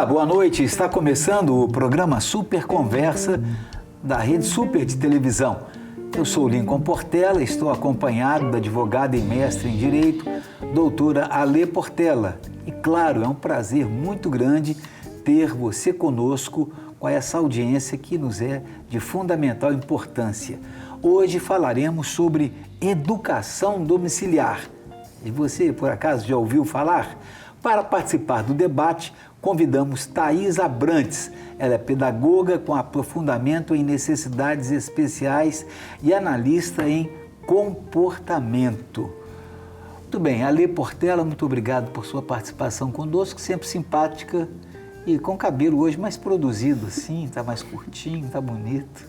Olá, boa noite. Está começando o programa Super Conversa da Rede Super de Televisão. Eu sou Lincoln Portela, estou acompanhado da advogada e mestre em Direito, doutora Alê Portela. E claro, é um prazer muito grande ter você conosco com essa audiência que nos é de fundamental importância. Hoje falaremos sobre educação domiciliar. E você, por acaso, já ouviu falar? Para participar do debate, convidamos Thaís Abrantes. Ela é pedagoga com aprofundamento em necessidades especiais e analista em comportamento. Muito bem, Alê Portela, muito obrigado por sua participação conosco, sempre simpática e com cabelo hoje mais produzido assim, tá mais curtinho, tá bonito.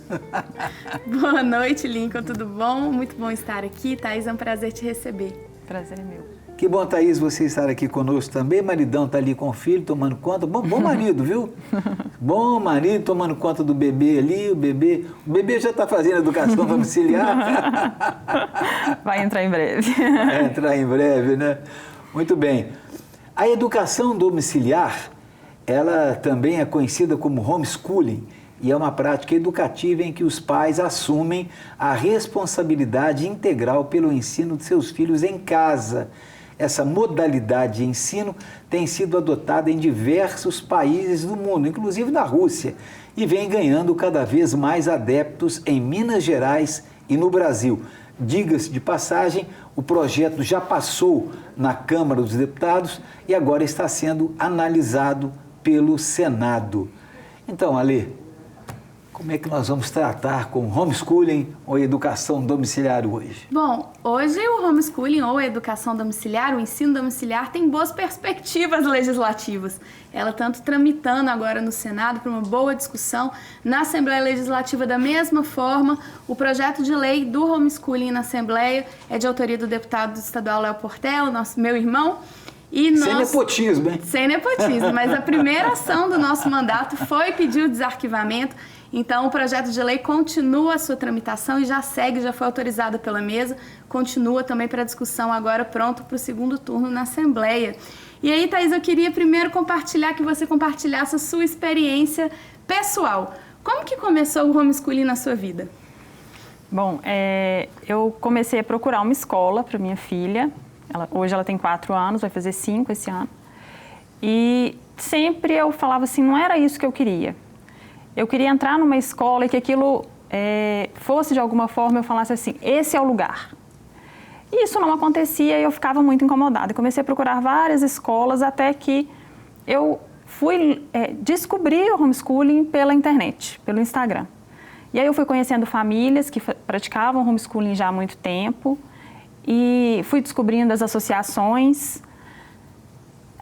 Boa noite, Lincoln, tudo bom? Muito bom estar aqui, Thaís, é um prazer te receber. Prazer é meu. Que bom, Thaís, você estar aqui conosco também. Maridão tá ali com o filho, tomando conta. Bom marido, viu? Bom marido, tomando conta do bebê ali. O bebê já está fazendo educação domiciliar. Vai entrar em breve. Vai entrar em breve, né? Muito bem. A educação domiciliar, ela também é conhecida como homeschooling e é uma prática educativa em que os pais assumem a responsabilidade integral pelo ensino de seus filhos em casa. Essa modalidade de ensino tem sido adotada em diversos países do mundo, inclusive na Rússia, e vem ganhando cada vez mais adeptos em Minas Gerais e no Brasil. Diga-se de passagem, o projeto já passou na Câmara dos Deputados e agora está sendo analisado pelo Senado. Então, Alê, como é que nós vamos tratar com homeschooling ou educação domiciliar hoje? Bom, hoje o homeschooling ou a educação domiciliar, o ensino domiciliar, tem boas perspectivas legislativas. Ela tanto tramitando agora no Senado para uma boa discussão, na Assembleia Legislativa da mesma forma, o projeto de lei do homeschooling na Assembleia é de autoria do deputado estadual Léo Portela, meu irmão. Sem nepotismo, hein? Sem nepotismo, mas a primeira ação do nosso mandato foi pedir o desarquivamento. Então, o projeto de lei continua a sua tramitação e já foi autorizado pela mesa, continua também para discussão agora, pronto para o segundo turno na Assembleia. E aí, Thaís, eu queria primeiro que você compartilhasse a sua experiência pessoal. Como que começou o homeschooling na sua vida? Bom, eu comecei a procurar uma escola para minha filha. Hoje ela tem 4 anos, vai fazer 5 esse ano. E sempre eu falava assim, não era isso que eu queria. Eu queria entrar numa escola e que aquilo fosse de alguma forma, eu falasse assim, esse é o lugar. E isso não acontecia e eu ficava muito incomodada. Comecei a procurar várias escolas até que eu fui descobrir o homeschooling pela internet, pelo Instagram. E aí eu fui conhecendo famílias que praticavam homeschooling já há muito tempo e fui descobrindo as associações.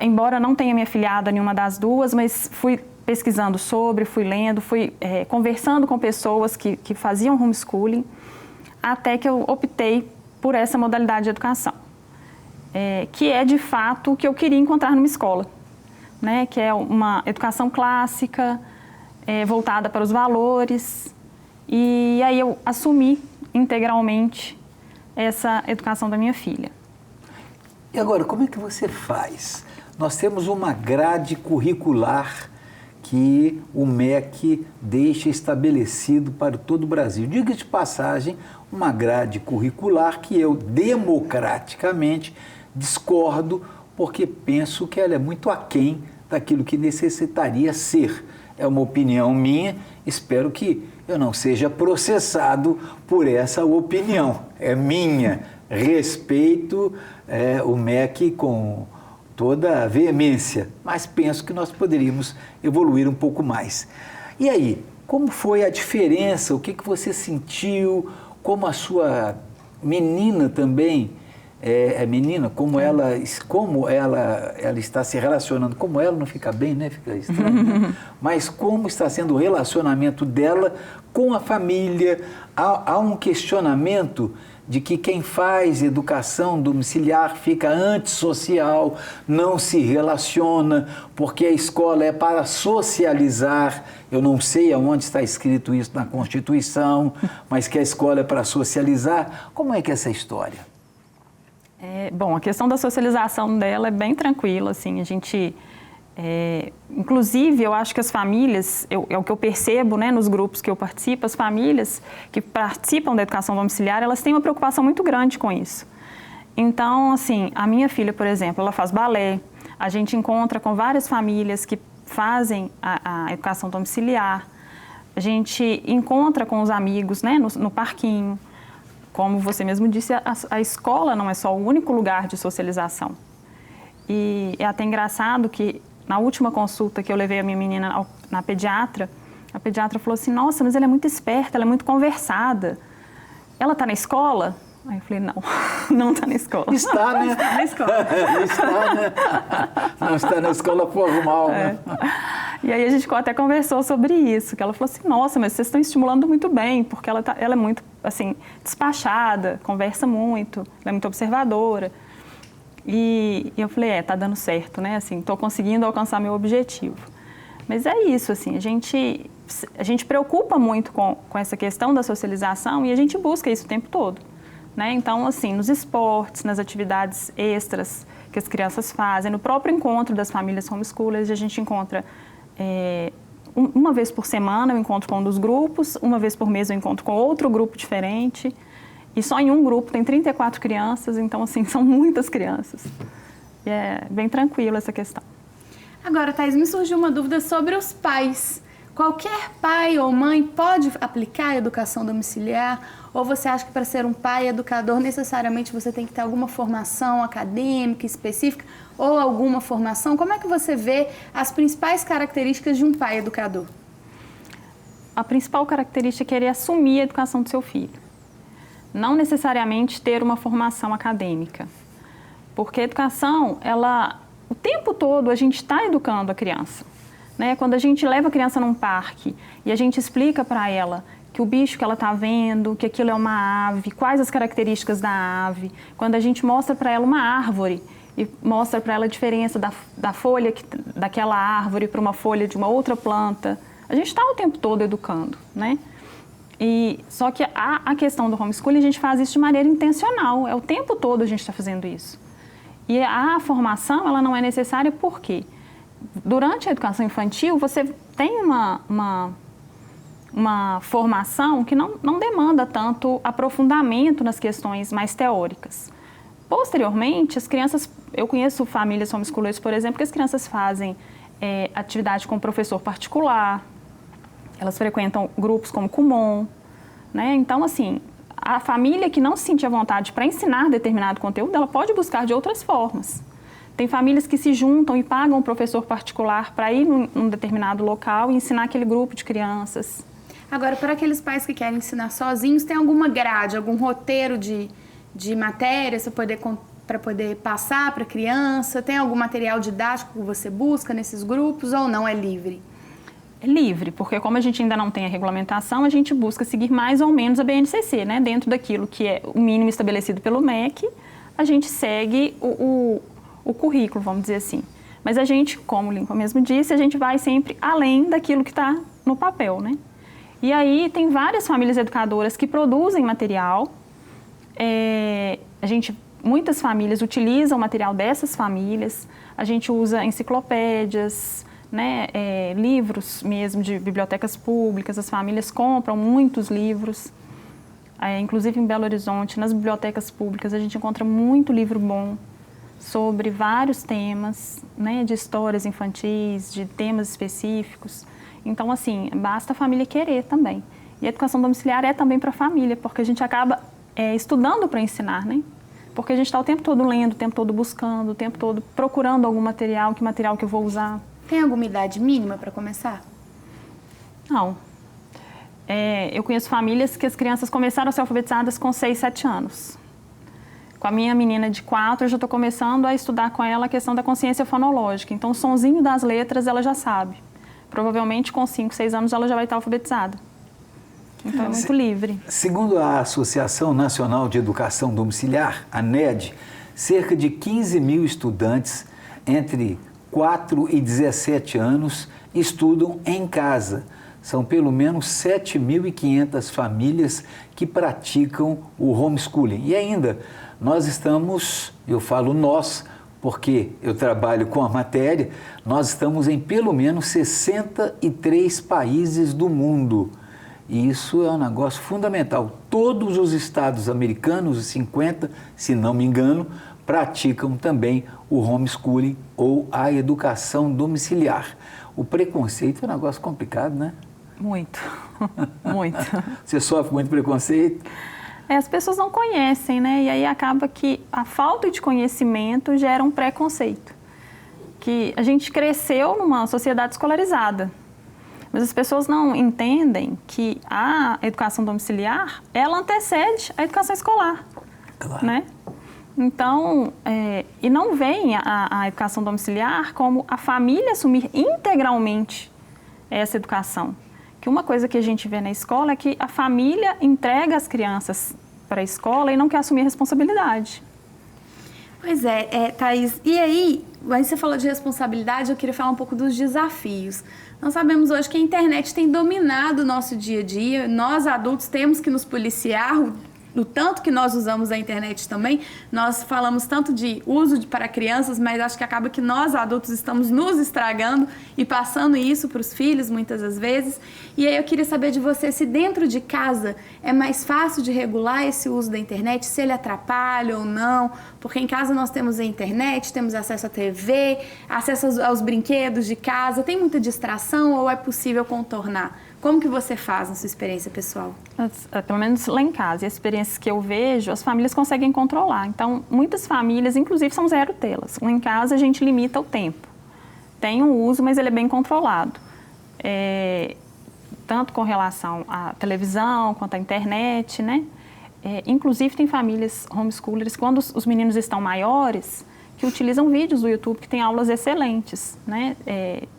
Embora não tenha me afiliado a nenhuma das duas, mas fui pesquisando sobre, fui lendo, fui conversando com pessoas que faziam homeschooling, até que eu optei por essa modalidade de educação, que é de fato o que eu queria encontrar numa escola, né? Que é uma educação clássica, voltada para os valores, e aí eu assumi integralmente essa educação da minha filha. E agora, como é que você faz? Nós temos uma grade curricular que o MEC deixa estabelecido para todo o Brasil. Diga de passagem, uma grade curricular que eu democraticamente discordo, porque penso que ela é muito aquém daquilo que necessitaria ser. É uma opinião minha, espero que eu não seja processado por essa opinião. É minha, respeito o MEC com toda a veemência, mas penso que nós poderíamos evoluir um pouco mais. E aí, como foi a diferença? O que você sentiu? Como a sua menina também menina? Como ela está se relacionando? Como ela não fica bem, né? Fica estranho, né? Mas como está sendo o relacionamento dela com a família? Há um questionamento de que quem faz educação domiciliar fica antissocial, não se relaciona, porque a escola é para socializar. Eu não sei aonde está escrito isso na Constituição, mas que a escola é para socializar. Como é que é essa história? Bom, a questão da socialização dela é bem tranquila, assim, a gente Inclusive, eu acho que as famílias, é o que eu percebo, né, nos grupos que eu participo, as famílias que participam da educação domiciliar, elas têm uma preocupação muito grande com isso. Então, assim, a minha filha, por exemplo, ela faz balé, a gente encontra com várias famílias que fazem a educação domiciliar, a gente encontra com os amigos, né, no parquinho. Como você mesmo disse, a escola não é só o único lugar de socialização. E é até engraçado que na última consulta que eu levei a minha menina na pediatra, a pediatra falou assim, nossa, mas ela é muito esperta, ela é muito conversada. Ela está na escola? Aí eu falei, não, não está na escola. Está, né? Está na escola. Está, né? Não está na escola formal, né? E aí a gente até conversou sobre isso, que ela falou assim, nossa, mas vocês estão estimulando muito bem, porque ela é muito, assim, despachada, conversa muito, ela é muito observadora. E eu falei, tá dando certo, né? Assim, estou conseguindo alcançar meu objetivo. Mas é isso, assim, a gente preocupa muito com essa questão da socialização e a gente busca isso o tempo todo, né? Então, assim, nos esportes, nas atividades extras que as crianças fazem, no próprio encontro das famílias homeschoolers, a gente encontra uma vez por semana eu encontro com um dos grupos, uma vez por mês eu encontro com outro grupo diferente. E só em um grupo tem 34 crianças, então, assim, são muitas crianças. E é bem tranquilo essa questão. Agora, Thaís, me surgiu uma dúvida sobre os pais. Qualquer pai ou mãe pode aplicar a educação domiciliar? Ou você acha que para ser um pai educador, necessariamente você tem que ter alguma formação acadêmica específica ou alguma formação? Como é que você vê as principais características de um pai educador? A principal característica é ele assumir a educação do seu filho. Não necessariamente ter uma formação acadêmica. Porque a educação, o tempo todo a gente está educando a criança. Né? Quando a gente leva a criança num parque e a gente explica para ela que o bicho que ela está vendo, que aquilo é uma ave, quais as características da ave. Quando a gente mostra para ela uma árvore e mostra para ela a diferença da folha daquela árvore para uma folha de uma outra planta, a gente está o tempo todo educando, né? Só que a questão do homeschooling, a gente faz isso de maneira intencional, é o tempo todo a gente está fazendo isso. E a formação, ela não é necessária porque durante a educação infantil, você tem uma formação que não demanda tanto aprofundamento nas questões mais teóricas. Posteriormente, as crianças, eu conheço famílias homeschoolers, por exemplo, que as crianças fazem atividade com professor particular, elas frequentam grupos como Kumon, né? Então, assim, a família que não se sentir à vontade para ensinar determinado conteúdo, ela pode buscar de outras formas. Tem famílias que se juntam e pagam um professor particular para ir num determinado local e ensinar aquele grupo de crianças. Agora, para aqueles pais que querem ensinar sozinhos, tem alguma grade, algum roteiro de matérias para poder passar para a criança? Tem algum material didático que você busca nesses grupos ou não, é livre? É livre, porque como a gente ainda não tem a regulamentação, a gente busca seguir mais ou menos a BNCC, né? Dentro daquilo que é o mínimo estabelecido pelo MEC, a gente segue o currículo, vamos dizer assim. Mas a gente, como o Lincoln mesmo disse, a gente vai sempre além daquilo que está no papel, né? E aí tem várias famílias educadoras que produzem material. Muitas famílias utilizam o material dessas famílias. A gente usa enciclopédias, né, livros mesmo de bibliotecas públicas. As famílias compram muitos livros. Inclusive em Belo Horizonte, nas bibliotecas públicas, a gente encontra muito livro bom sobre vários temas, né, de histórias infantis, de temas específicos. Então, assim, basta a família querer também. E a educação domiciliar é também para a família, porque a gente acaba estudando para ensinar, né? Porque a gente está o tempo todo lendo, o tempo todo buscando, o tempo todo procurando algum material, que material que eu vou usar. Tem alguma idade mínima para começar? Não. Eu conheço famílias que as crianças começaram a ser alfabetizadas com 6, 7 anos. Com a minha menina de 4, eu já estou começando a estudar com ela a questão da consciência fonológica. Então, o sonzinho das letras ela já sabe. Provavelmente, com 5, 6 anos, ela já vai estar alfabetizada. Então, é muito livre. Segundo a Associação Nacional de Educação Domiciliar, a ANED, cerca de 15 mil estudantes entre 4 e 17 anos estudam em casa. São pelo menos 7.500 famílias que praticam o homeschooling. E ainda, nós estamos, eu falo nós, porque eu trabalho com a matéria, nós estamos em pelo menos 63 países do mundo. E isso é um negócio fundamental. Todos os estados americanos, os 50, se não me engano, praticam também o homeschooling ou a educação domiciliar. O preconceito é um negócio complicado, né? Muito, muito. Você sofre muito preconceito? As pessoas não conhecem, né? E aí acaba que a falta de conhecimento gera um preconceito. Que a gente cresceu numa sociedade escolarizada, mas as pessoas não entendem que a educação domiciliar, ela antecede a educação escolar, Claro. né? Então, e não vem a educação domiciliar como a família assumir integralmente essa educação. Que uma coisa que a gente vê na escola é que a família entrega as crianças para a escola e não quer assumir a responsabilidade. Pois é, Thaís. E aí você falou de responsabilidade, eu queria falar um pouco dos desafios. Nós sabemos hoje que a internet tem dominado o nosso dia a dia. Nós, adultos, temos que nos policiar o tanto que nós usamos a internet também. Nós falamos tanto de uso para crianças, mas acho que acaba que nós, adultos, estamos nos estragando e passando isso para os filhos, muitas das vezes. E aí eu queria saber de você se dentro de casa é mais fácil de regular esse uso da internet, se ele atrapalha ou não, porque em casa nós temos a internet, temos acesso à TV, acesso aos brinquedos de casa, tem muita distração ou é possível contornar? Como que você faz na sua experiência pessoal? Pelo menos lá em casa, e as experiências que eu vejo, as famílias conseguem controlar. Então, muitas famílias, inclusive, são zero telas. Lá em casa, a gente limita o tempo. Tem um uso, mas ele é bem controlado. Tanto com relação à televisão, quanto à internet, né? Inclusive, tem famílias homeschoolers, quando os meninos estão maiores, que utilizam vídeos do YouTube que tem aulas excelentes, né?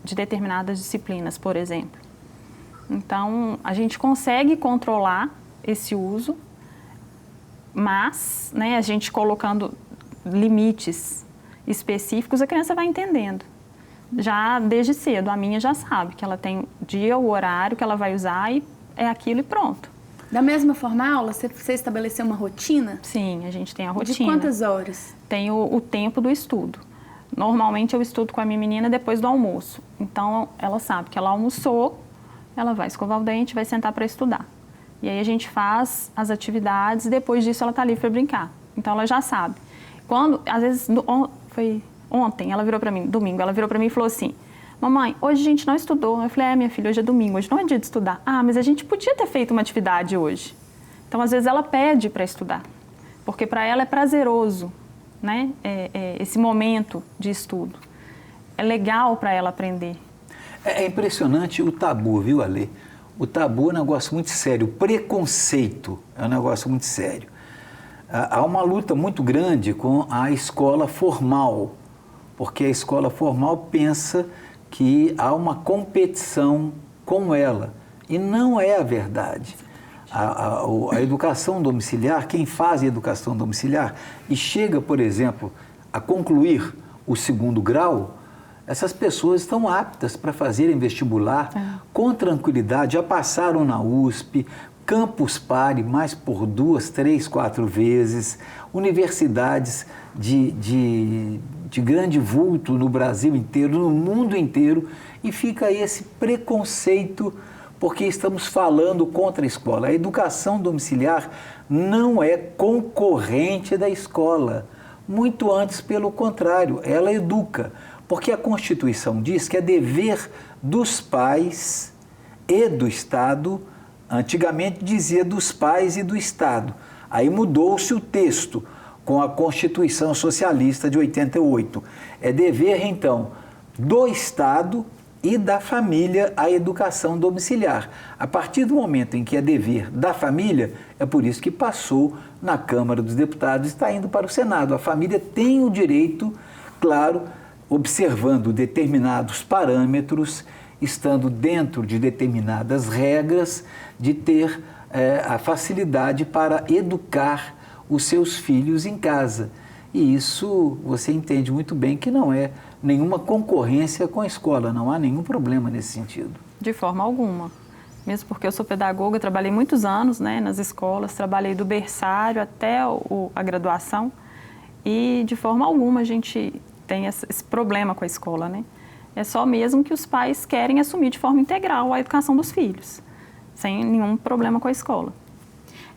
De determinadas disciplinas, por exemplo. Então, a gente consegue controlar esse uso, mas, né, a gente colocando limites específicos, a criança vai entendendo. Já desde cedo, a minha já sabe que ela tem o dia, o horário que ela vai usar e é aquilo e pronto. Da mesma forma, a aula, você estabeleceu uma rotina? Sim, a gente tem a rotina. De quantas horas? Tem o tempo do estudo. Normalmente, eu estudo com a minha menina depois do almoço. Então, ela sabe que ela almoçou, ela vai escovar o dente, vai sentar para estudar. E aí a gente faz as atividades e depois disso ela está livre para brincar. Então ela já sabe. Quando, às vezes, foi ontem, ela virou para mim, domingo, ela virou para mim e falou assim: mamãe, hoje a gente não estudou. Eu falei: minha filha, hoje é domingo, hoje não é dia de estudar. Ah, mas a gente podia ter feito uma atividade hoje. Então, às vezes, ela pede para estudar, porque para ela é prazeroso, né? Esse momento de estudo. É legal para ela aprender. É impressionante o tabu, viu, Alê? O tabu é um negócio muito sério. O preconceito é um negócio muito sério. Há uma luta muito grande com a escola formal, porque a escola formal pensa que há uma competição com ela. E não é a verdade. A educação domiciliar, quem faz a educação domiciliar e chega, por exemplo, a concluir o 2º grau, essas pessoas estão aptas para fazerem vestibular com tranquilidade, já passaram na USP, Campus Party mais por 2, 3, 4 vezes, universidades de grande vulto no Brasil inteiro, no mundo inteiro, e fica aí esse preconceito, porque estamos falando contra a escola. A educação domiciliar não é concorrente da escola, muito antes, pelo contrário, ela educa. Porque a Constituição diz que é dever dos pais e do Estado, antigamente dizia dos pais e do Estado. Aí mudou-se o texto com a Constituição Socialista de 88. É dever, então, do Estado e da família a educação domiciliar. A partir do momento em que é dever da família, é por isso que passou na Câmara dos Deputados e está indo para o Senado. A família tem o direito, claro, observando determinados parâmetros, estando dentro de determinadas regras, de ter a facilidade para educar os seus filhos em casa. E isso você entende muito bem que não é nenhuma concorrência com a escola, não há nenhum problema nesse sentido. De forma alguma. Mesmo porque eu sou pedagoga, trabalhei muitos anos, né, nas escolas, trabalhei do berçário até a graduação e de forma alguma a gente tem esse problema com a escola, né? É só mesmo que os pais querem assumir de forma integral a educação dos filhos, sem nenhum problema com a escola.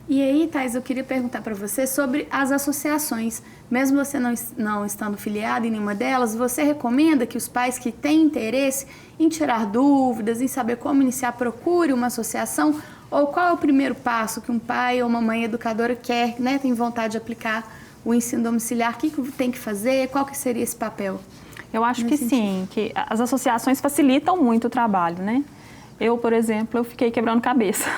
E aí, Thais, eu queria perguntar para você sobre as associações. Mesmo você não estando filiado em nenhuma delas, você recomenda que os pais que têm interesse em tirar dúvidas, em saber como iniciar, procure uma associação? Ou qual é o primeiro passo que um pai ou uma mãe educadora quer, né, tem vontade de aplicar o ensino domiciliar? O que tem que fazer? Qual que seria esse papel? Eu acho que sim, que as associações facilitam muito o trabalho, né? Eu, por exemplo, eu fiquei quebrando cabeça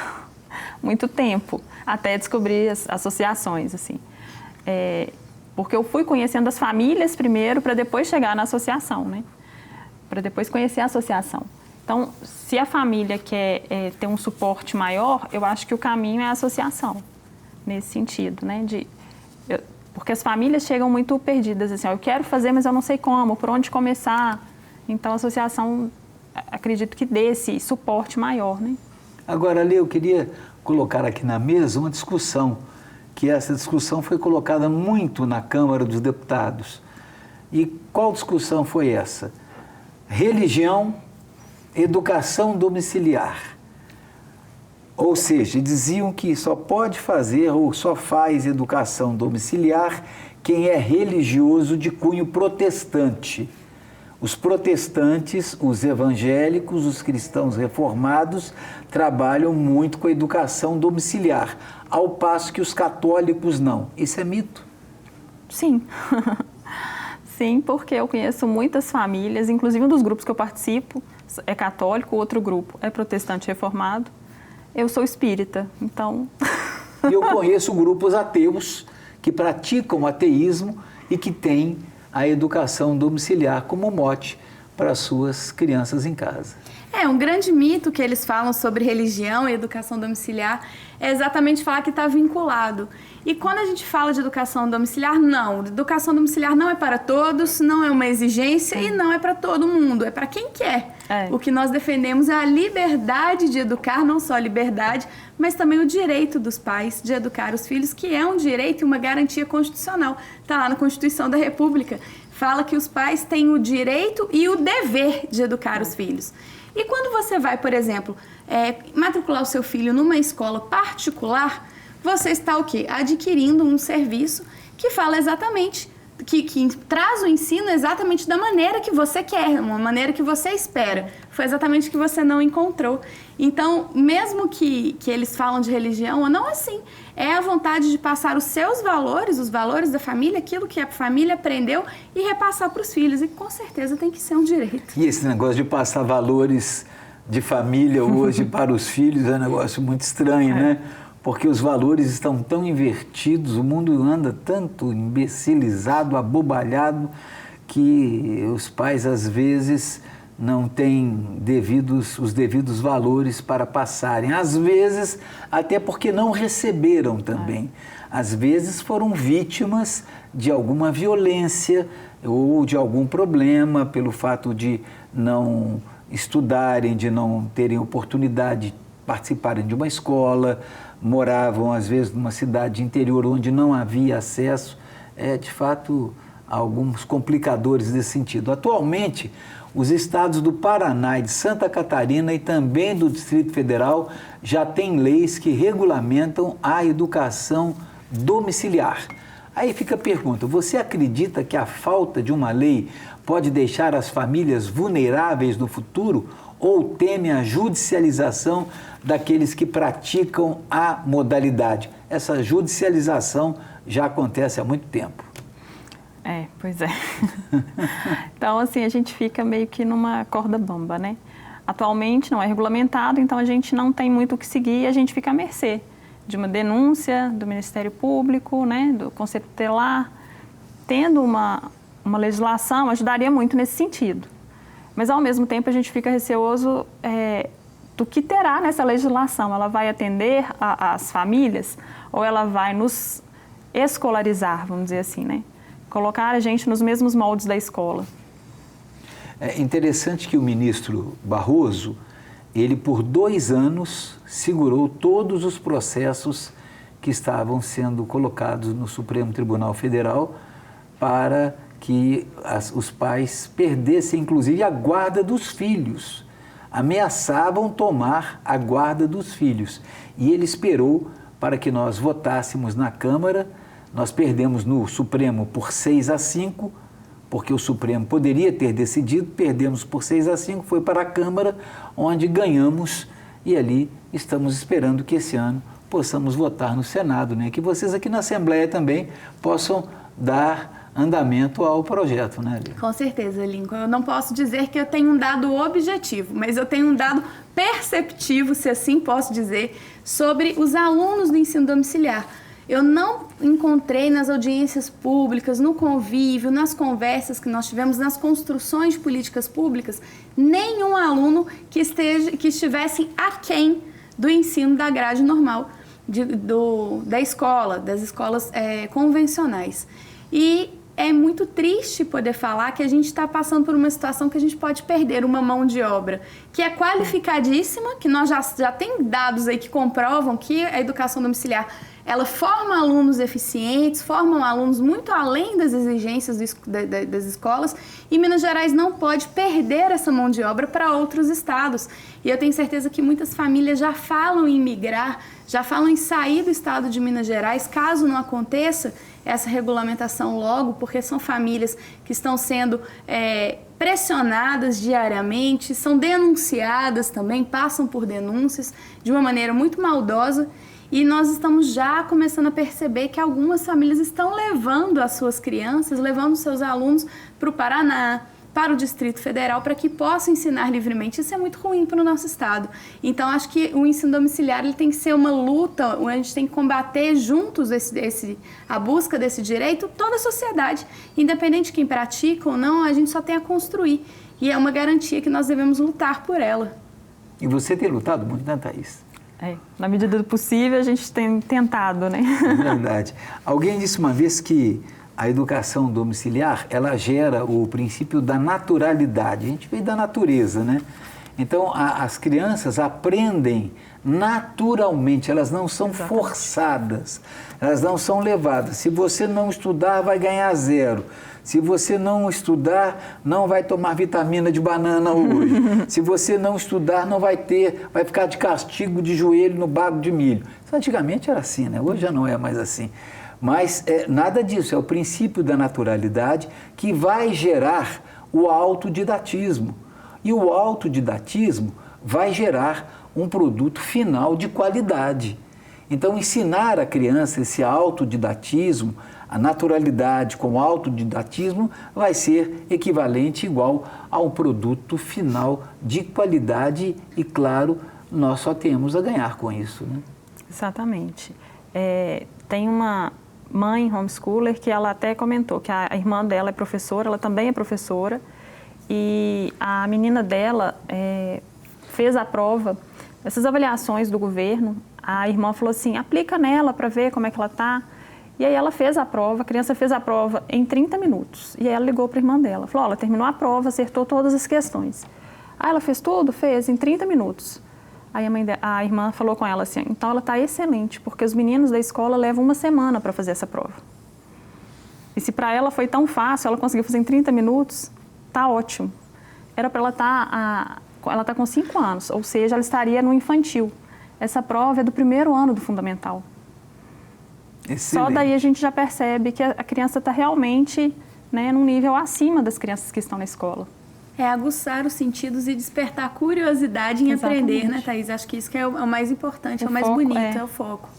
muito tempo, até descobrir as associações, assim. Porque eu fui conhecendo as famílias primeiro, para depois chegar na associação, né? Para depois conhecer a associação. Então, se a família quer ter um suporte maior, eu acho que o caminho é a associação, nesse sentido, né? Porque as famílias chegam muito perdidas, assim, ó, eu quero fazer, mas eu não sei como, por onde começar. Então, a associação, acredito que dê esse suporte maior, né? Agora, Lê, eu queria colocar aqui na mesa uma discussão, que essa discussão foi colocada muito na Câmara dos Deputados. E qual discussão foi essa? Religião, educação domiciliar. Ou seja, diziam que só pode fazer ou só faz educação domiciliar quem é religioso de cunho protestante. Os protestantes, os evangélicos, os cristãos reformados trabalham muito com a educação domiciliar, ao passo que os católicos não. Isso é mito? Sim. Sim, porque eu conheço muitas famílias, inclusive um dos grupos que eu participo é católico, o outro grupo é protestante reformado. Eu sou espírita, então... E eu conheço grupos ateus que praticam ateísmo e que têm a educação domiciliar como mote para as suas crianças em casa. Um grande mito que eles falam sobre religião e educação domiciliar é exatamente falar que está vinculado. E quando a gente fala de educação domiciliar, não. Educação domiciliar não é para todos, não é uma exigência e não é para todo mundo, é para quem quer. O que nós defendemos é a liberdade de educar, não só a liberdade, mas também o direito dos pais de educar os filhos, que é um direito e uma garantia constitucional. Está lá na Constituição da República. Fala que os pais têm o direito e o dever de educar os filhos. E quando você vai, por exemplo, matricular o seu filho numa escola particular, você está o quê? Adquirindo um serviço que fala exatamente, que traz o ensino exatamente da maneira que você quer, uma maneira que você espera. Foi exatamente o que você não encontrou. Então, mesmo que eles falam de religião, não é assim. É a vontade de passar os seus valores, os valores da família, aquilo que a família aprendeu e repassar para os filhos. E com certeza tem que ser um direito. E esse negócio de passar valores de família hoje para os filhos é um negócio muito estranho, né? Porque os valores estão tão invertidos, o mundo anda tanto imbecilizado, abobalhado, que os pais, às vezes, não têm os devidos valores para passarem. Às vezes, até porque não receberam também. Às vezes, foram vítimas de alguma violência ou de algum problema pelo fato de não estudarem, de não terem oportunidade de participarem de uma escola, moravam, às vezes, numa cidade interior onde não havia acesso. De fato, alguns complicadores nesse sentido. Atualmente, os estados do Paraná e de Santa Catarina e também do Distrito Federal já têm leis que regulamentam a educação domiciliar. Aí fica a pergunta, você acredita que a falta de uma lei pode deixar as famílias vulneráveis no futuro ou teme a judicialização daqueles que praticam a modalidade? Essa judicialização já acontece há muito tempo. Pois é. Então, assim, a gente fica meio que numa corda bamba, né? Atualmente não é regulamentado, então a gente não tem muito o que seguir e a gente fica à mercê de uma denúncia do Ministério Público, né, do Conselho Tutelar. Tendo uma legislação ajudaria muito nesse sentido. Mas, ao mesmo tempo, a gente fica receoso do que terá nessa legislação. Ela vai atender as famílias ou ela vai nos escolarizar, vamos dizer assim, né? Colocar a gente nos mesmos moldes da escola. É interessante que o ministro Barroso, ele por 2 anos segurou todos os processos que estavam sendo colocados no Supremo Tribunal Federal para que os pais perdessem, inclusive, a guarda dos filhos. Ameaçavam tomar a guarda dos filhos. E ele esperou para que nós votássemos na Câmara. Nós perdemos no Supremo por 6-5, porque o Supremo poderia ter decidido, perdemos por 6-5, foi para a Câmara, onde ganhamos, e ali estamos esperando que esse ano possamos votar no Senado, né? Que vocês aqui na Assembleia também possam dar andamento ao projeto, né, Lincoln? Com certeza, Lincoln. Eu não posso dizer que eu tenho um dado objetivo, mas eu tenho um dado perceptivo, se assim posso dizer, sobre os alunos do ensino domiciliar. Eu não encontrei nas audiências públicas, no convívio, nas conversas que nós tivemos, nas construções de políticas públicas, nenhum aluno que estivesse aquém do ensino da grade normal da escola, das escolas convencionais. E é muito triste poder falar que a gente está passando por uma situação que a gente pode perder uma mão de obra que é qualificadíssima, que nós já tem dados aí que comprovam que a educação domiciliar ela forma alunos eficientes, formam alunos muito além das exigências das escolas, e Minas Gerais não pode perder essa mão de obra para outros estados. E eu tenho certeza que muitas famílias já falam em migrar, já falam em sair do estado de Minas Gerais, caso não aconteça essa regulamentação logo, porque são famílias que estão sendo pressionadas diariamente, são denunciadas também, passam por denúncias de uma maneira muito maldosa. E nós estamos já começando a perceber que algumas famílias estão levando as suas crianças, levando os seus alunos para o Paraná, para o Distrito Federal, para que possam ensinar livremente. Isso é muito ruim para o nosso estado. Então, acho que o ensino domiciliar ele tem que ser uma luta, onde a gente tem que combater juntos a busca desse direito, toda a sociedade. Independente de quem pratica ou não, a gente só tem a construir. E é uma garantia que nós devemos lutar por ela. E você tem lutado muito, né, Thaís? Na medida do possível, a gente tem tentado, né? É verdade. Alguém disse uma vez que a educação domiciliar, ela gera o princípio da naturalidade. A gente veio da natureza, né? Então, as crianças aprendem naturalmente, elas não são forçadas, elas não são levadas. Se você não estudar, vai ganhar 0. Se você não estudar, não vai tomar vitamina de banana hoje. Se você não estudar, não vai ficar de castigo de joelho no bago de milho. Isso antigamente era assim, né? Hoje já não é mais assim. Mas nada disso, é o princípio da naturalidade que vai gerar o autodidatismo. E o autodidatismo vai gerar um produto final de qualidade. Então, ensinar a criança esse autodidatismo, a naturalidade com o autodidatismo, vai ser equivalente, igual a um produto final de qualidade e, claro, nós só temos a ganhar com isso, né? Exatamente. Tem uma mãe homeschooler que ela até comentou que a irmã dela é professora, ela também é professora, e a menina dela fez a prova, essas avaliações do governo, a irmã falou assim, aplica nela para ver como é que ela está. E aí ela fez a prova, a criança fez a prova em 30 minutos. E aí ela ligou para a irmã dela, falou, ela terminou a prova, acertou todas as questões. Ah, ela fez tudo? Fez, em 30 minutos. Aí a irmã falou com ela assim, então ela está excelente, porque os meninos da escola levam 1 semana para fazer essa prova. E se para ela foi tão fácil, ela conseguiu fazer em 30 minutos, tá ótimo. Era para ela tá com 5 anos, ou seja, ela estaria no infantil. Essa prova é do 1º ano do fundamental. Excelente. Só daí a gente já percebe que a criança está realmente, né, num nível acima das crianças que estão na escola. É aguçar os sentidos e despertar a curiosidade em Exatamente. Aprender, né, Thaís? Acho que isso que é o mais importante, é o mais foco, bonito, é o foco.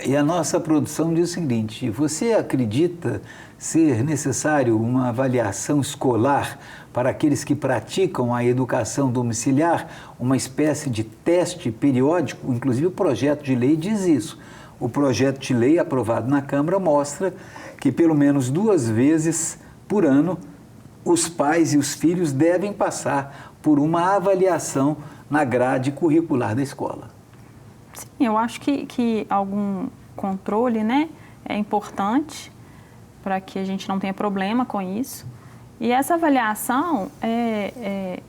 E a nossa produção diz o seguinte, você acredita ser necessário uma avaliação escolar para aqueles que praticam a educação domiciliar, uma espécie de teste periódico? Inclusive o projeto de lei diz isso. O projeto de lei aprovado na Câmara mostra que pelo menos 2 vezes por ano os pais e os filhos devem passar por uma avaliação na grade curricular da escola. Sim, eu acho que algum controle, né, é importante para que a gente não tenha problema com isso. E essa avaliação,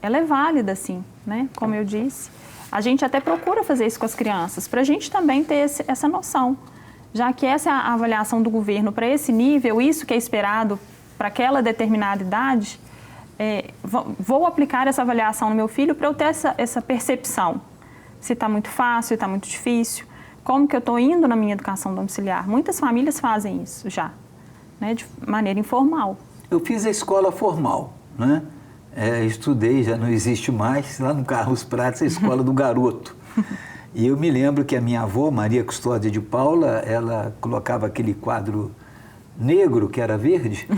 ela é válida, sim, né, como eu disse. A gente até procura fazer isso com as crianças, para a gente também ter essa noção. Já que essa é a avaliação do governo para esse nível, isso que é esperado para aquela determinada idade, vou aplicar essa avaliação no meu filho para eu ter essa percepção. Se está muito fácil, se está muito difícil, como que eu estou indo na minha educação domiciliar. Muitas famílias fazem isso já, né, de maneira informal. Eu fiz a escola formal, né? Estudei, já não existe mais, lá no Carlos Prates, a escola do garoto. E eu me lembro que a minha avó, Maria Custódia de Paula, ela colocava aquele quadro negro, que era verde.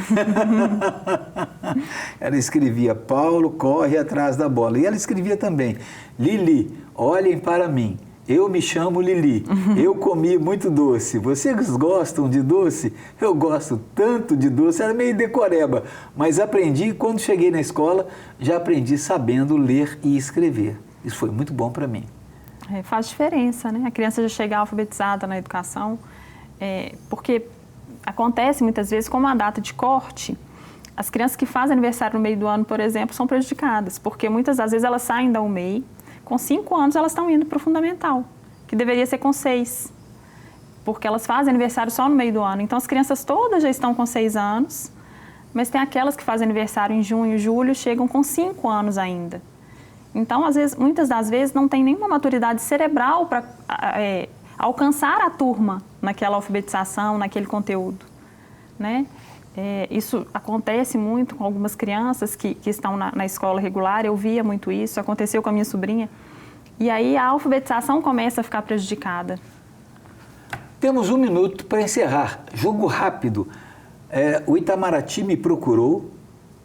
Ela escrevia, Paulo corre atrás da bola. E ela escrevia também, Lili, olhem para mim. Eu me chamo Lili, eu comi muito doce. Vocês gostam de doce? Eu gosto tanto de doce, era meio decoreba, mas aprendi, quando cheguei na escola, já aprendi sabendo ler e escrever. Isso foi muito bom para mim. Faz diferença, né? A criança já chegar alfabetizada na educação, porque acontece muitas vezes, como a data de corte, as crianças que fazem aniversário no meio do ano, por exemplo, são prejudicadas, porque muitas das vezes elas saem da UMEI, com 5 anos elas estão indo para o fundamental, que deveria ser com 6, porque elas fazem aniversário só no meio do ano. Então as crianças todas já estão com 6 anos, mas tem aquelas que fazem aniversário em junho, julho, chegam com 5 anos ainda. Então, às vezes, muitas das vezes não tem nenhuma maturidade cerebral para alcançar a turma naquela alfabetização, naquele conteúdo, né? Isso acontece muito com algumas crianças que estão na escola regular, eu via muito isso, aconteceu com a minha sobrinha. E aí a alfabetização começa a ficar prejudicada. Temos 1 minuto para encerrar. Jogo rápido. O Itamaraty me procurou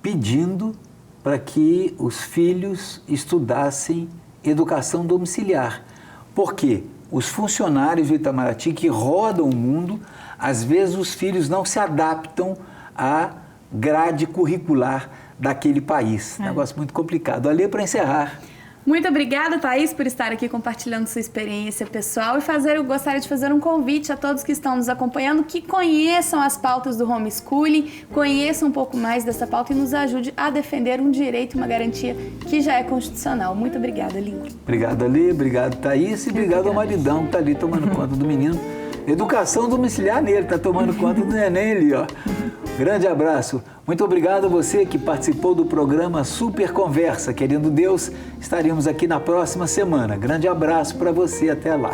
pedindo para que os filhos estudassem educação domiciliar. Por quê? Os funcionários do Itamaraty que rodam o mundo, às vezes os filhos não se adaptam à grade curricular daquele país. Negócio muito complicado. Ali para encerrar. Muito obrigada, Thaís, por estar aqui compartilhando sua experiência pessoal e eu gostaria de fazer um convite a todos que estão nos acompanhando que conheçam as pautas do homeschooling, conheçam um pouco mais dessa pauta e nos ajude a defender um direito e uma garantia que já é constitucional. Muito obrigada, Lincoln. Obrigado, Ali. Obrigado, Thaís. E obrigado ao maridão que está ali tomando conta do menino. Educação domiciliar nele, está tomando conta do neném ali, ó. Grande abraço. Muito obrigado a você que participou do programa Super Conversa. Querendo Deus, estaremos aqui na próxima semana. Grande abraço para você. Até lá.